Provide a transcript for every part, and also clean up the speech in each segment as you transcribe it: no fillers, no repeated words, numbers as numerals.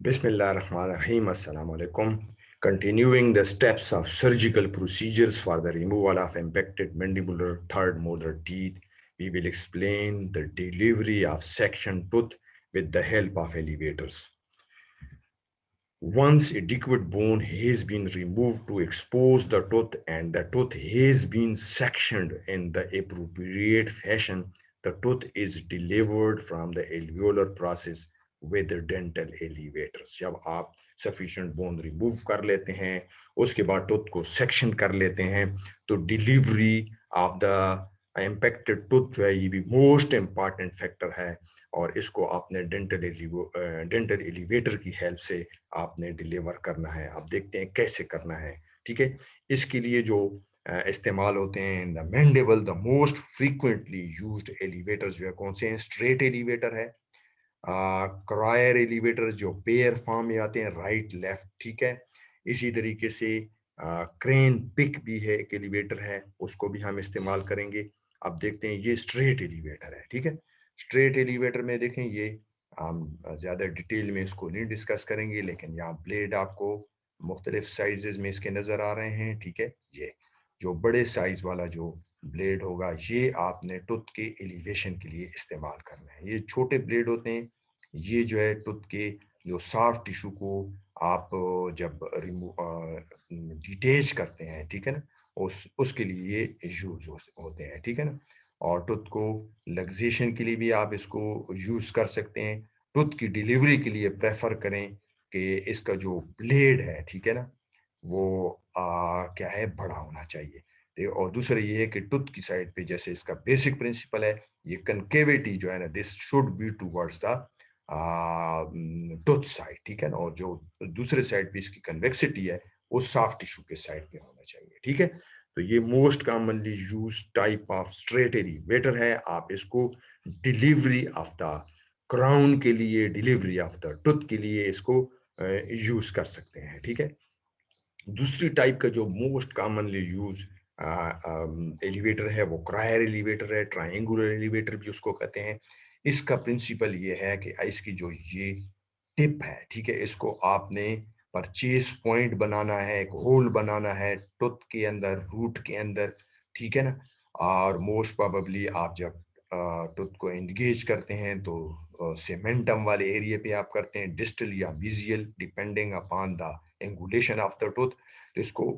Bismillahirrahmanirrahim. Assalamu alaikum. Continuing the steps of surgical procedures for the removal of impacted mandibular third molar teeth, we will explain the delivery of section tooth with the help of elevators. Once adequate bone has been removed to expose the tooth and the tooth has been sectioned in the appropriate fashion, the tooth is delivered from the alveolar process with the dental elevators. जब आप sufficient bone remove कर लेते हैं, उसके बाद tooth को section कर लेते हैं, तो delivery of the impacted tooth जो है ये भी most important factor है और इसको आपने डेंटल एलिवेटर की हेल्प से आपने डिलीवर करना है। आप देखते हैं कैसे करना है, ठीक है। इसके लिए जो इस्तेमाल होते हैं the mandible, the most frequently used elevators जो है कौन से हैं? स्ट्रेट एलिवेटर है, क्रायर एलिवेटर जो पेयर फॉर्म में आते हैं, राइट लेफ्ट, ठीक है। इसी तरीके से क्रेन पिक भी है, एक एलिवेटर है, उसको भी हम इस्तेमाल करेंगे। अब देखते हैं, ये स्ट्रेट एलिवेटर है, ठीक है। स्ट्रेट एलिवेटर में देखें, ये हम ज़्यादा डिटेल में इसको नहीं डिस्कस करेंगे, लेकिन यहाँ ब्लेड आपको मुख्तलिफ साइजेस में इसके नज़र आ रहे हैं, ठीक है। ये जो बड़े साइज वाला जो ब्लेड होगा, ये आपने टूथ के एलिवेशन के लिए इस्तेमाल करना है। ये छोटे ब्लेड होते हैं, ये जो है टूथ के जो सॉफ्ट टिश्यू को आप जब डिटेच करते हैं, ठीक है ना, उसके लिए ये यूज होते हैं, ठीक है ना। और टूथ को लग्जेशन के लिए भी आप इसको यूज कर सकते हैं। टूथ की डिलीवरी के लिए प्रेफर करें कि इसका जो ब्लेड है, ठीक है ना, वो क्या है, बड़ा होना चाहिए। और दूसरा ये है कि टूथ की साइड पे जैसे इसका बेसिक प्रिंसिपल है, ये कनकेविटी जो है ना, this should be towards the tooth side, ठीक है ना। और जो दूसरे साइड पे इसकी कन्वेक्सिटी है, वो सॉफ्ट टिश्यू के साइड पे होना चाहिए, ठीक है। तो ये most commonly use type of straight elevator है। आप इसको डिलीवरी ऑफ द क्राउन के लिए, डिलीवरी ऑफ द टूथ के लिए इसको यूज कर सकते हैं, ठीक है। दूसरी टाइप का जो मोस्ट कॉमनली यूज एलिवेटर है, वो क्रायर एलिवेटर है, ट्रायंगुलर एलिवेटर भी उसको कहते हैं। इसका प्रिंसिपल ये है कि इसकी जो ये टिप है, ठीक है, इसको आपने परचेस पॉइंट बनाना है, एक होल बनाना है टूथ के अंदर, रूट के अंदर, ठीक है ना। और मोस्ट प्रोबेबली आप जब टूथ को एंगेज करते हैं तो सीमेंटम वाले एरिया पे आप करते हैं, डिस्टल या mesial, depending upon the angulation of the tooth. तो इसको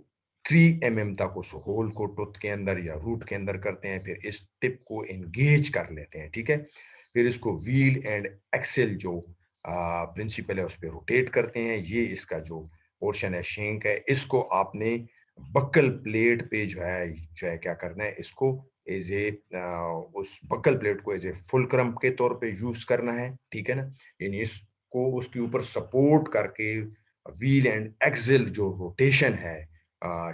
3 mm तक उस होल को टूथ के अंदर या रूट के अंदर करते हैं, फिर इस टिप को एंगेज कर लेते हैं, ठीक है। फिर इसको व्हील एंड एक्सेल जो प्रिंसिपल है उस पर रोटेट करते हैं। ये इसका जो पोर्शन है, शेंक है, इसको आपने बक्कल प्लेट पे जो है क्या करना है, इसको एज ए उस बक्कल प्लेट को एज ए फुलक्रम के तौर पे यूज करना है, ठीक है ना। यानी इसको उसके ऊपर सपोर्ट करके व्हील एंड एक्सेल जो रोटेशन है,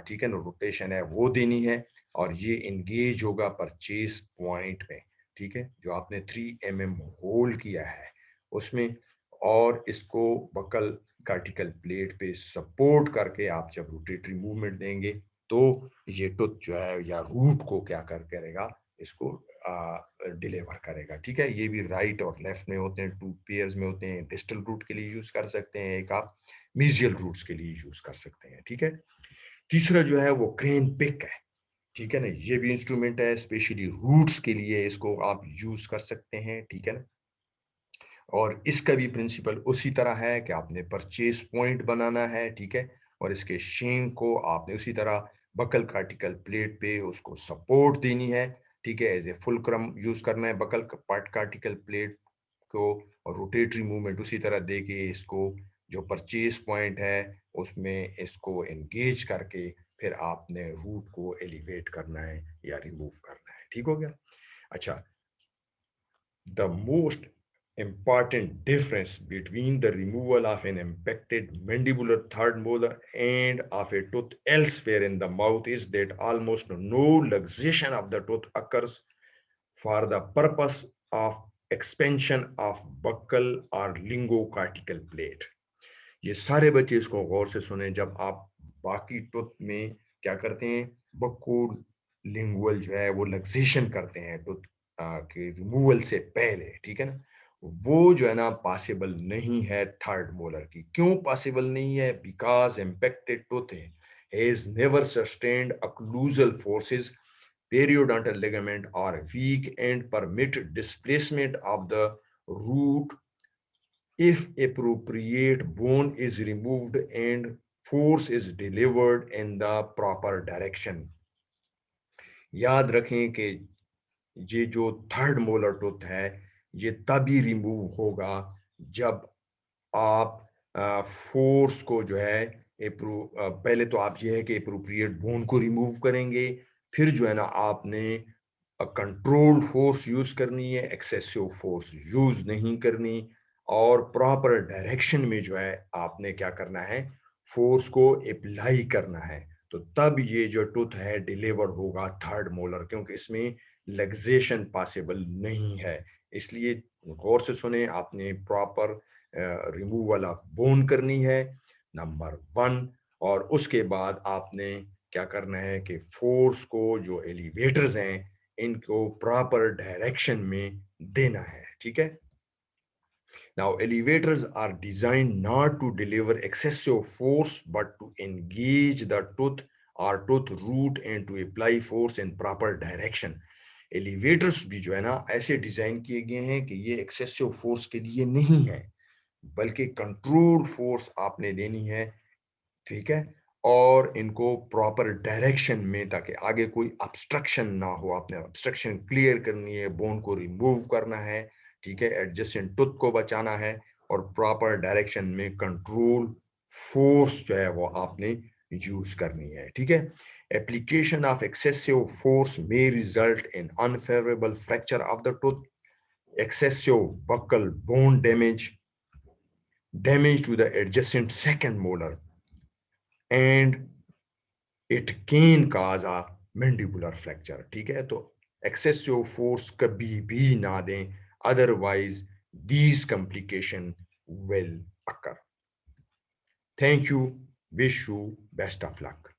ठीक है ना, रोटेशन है वो देनी है। और ये इंगेज होगा परचेस पॉइंट में, ठीक है, जो आपने 3 mm होल किया है उसमें। और इसको बकल कार्टिकल प्लेट पे सपोर्ट करके आप जब रोटेटरी मूवमेंट देंगे, तो ये टूथ जो है या रूट को क्या करेगा, इसको डिलीवर करेगा, ठीक है। ये भी राइट और लेफ्ट में होते हैं, 2 पेयर्स में होते हैं। डिस्टल रूट के लिए यूज कर सकते हैं, एक आप मीजियल रूट्स के लिए यूज कर सकते हैं, ठीक है। तीसरा जो है वो क्रेन पिक है, ठीक है ना। ये भी इंस्ट्रूमेंट है, स्पेशली रूट्स के लिए इसको आप यूज कर सकते हैं, ठीक है ना। और इसका भी प्रिंसिपल उसी तरह है कि आपने परचेस पॉइंट बनाना है, ठीक है। और इसके शेंग को आपने उसी तरह बकल कार्टिकल प्लेट पे उसको सपोर्ट देनी है, ठीक है, एज ए फुलक्रम यूज करना है बकल पार्ट कार्टिकल प्लेट को। और रोटेटरी मूवमेंट उसी तरह दे के इसको जो परचेस पॉइंट है उसमें इसको एंगेज करके फिर आपने रूट को एलिवेट करना है या रिमूव करना है, ठीक हो गया। अच्छा, the most important difference between the removal of an impacted mandibular third molar and of a tooth elsewhere in the mouth is that almost no luxation of the tooth occurs for the purpose of expansion of buccal or lingocortical plate. ये सारे बच्चे इसको गौर से सुने। जब आप बाकी tooth में क्या करते हैं, बक्को लिंगुअल जो है वो लग्जेशन करते हैं टूथ के रिमूवल से पहले, ठीक है ना। वो जो है ना पॉसिबल नहीं है थर्ड मोलर की। क्यों पॉसिबल नहीं है? Because impacted tooth has never sustained occlusal forces, periodontal ligament are weak and permit displacement of the root if appropriate bone is removed and force is delivered in the proper direction। याद रखें कि ये जो third molar tooth है ये तभी remove होगा जब आप फोर्स को जो है पहले तो आप ये है कि अप्रोप्रिएट बोन को रिमूव करेंगे, फिर जो है ना आपने कंट्रोल्ड फोर्स यूज करनी है, एक्सेसिव फोर्स यूज नहीं करनी, और प्रॉपर डायरेक्शन में जो है आपने क्या करना है, फोर्स को अप्लाई करना है। तो तब ये जो टूथ है डिलीवर होगा थर्ड मोलर, क्योंकि इसमें लग्जेशन पॉसिबल नहीं है। इसलिए गौर से सुने, आपने प्रॉपर रिमूवल ऑफ बोन करनी है, नंबर वन। और उसके बाद आपने क्या करना है कि फोर्स को, जो एलिवेटर्स हैं, इनको प्रॉपर डायरेक्शन में देना है। ठीक है। Now, elevators are designed not to deliver excessive force, but to engage the tooth or tooth root and to apply force in proper direction. Elevators भी जो है ना ऐसे डिजाइन किए गए हैं कि ये एक्सेसिव फोर्स के लिए नहीं है, बल्कि कंट्रोल फोर्स आपने देनी है। ठीक है। और इनको प्रॉपर डायरेक्शन में, ताकि आगे कोई ऑब्स्ट्रक्शन ना हो। आपने ऑब्स्ट्रक्शन क्लियर करनी है, बोन को रिमूव करना है, ठीक है, एडजेसेंट टूथ को बचाना है, और प्रॉपर डायरेक्शन में कंट्रोल फोर्स जो है वो आपने यूज करनी है। ठीक है। Application of excessive force may result in unfavorable fracture of the tooth, excessive buccal bone damage to the adjacent second molar, and it can cause a mandibular fracture. ठीक है। तो एक्सेसिव फोर्स कभी भी ना दें, otherwise these complication will occur. Thank you. Wish you best of luck.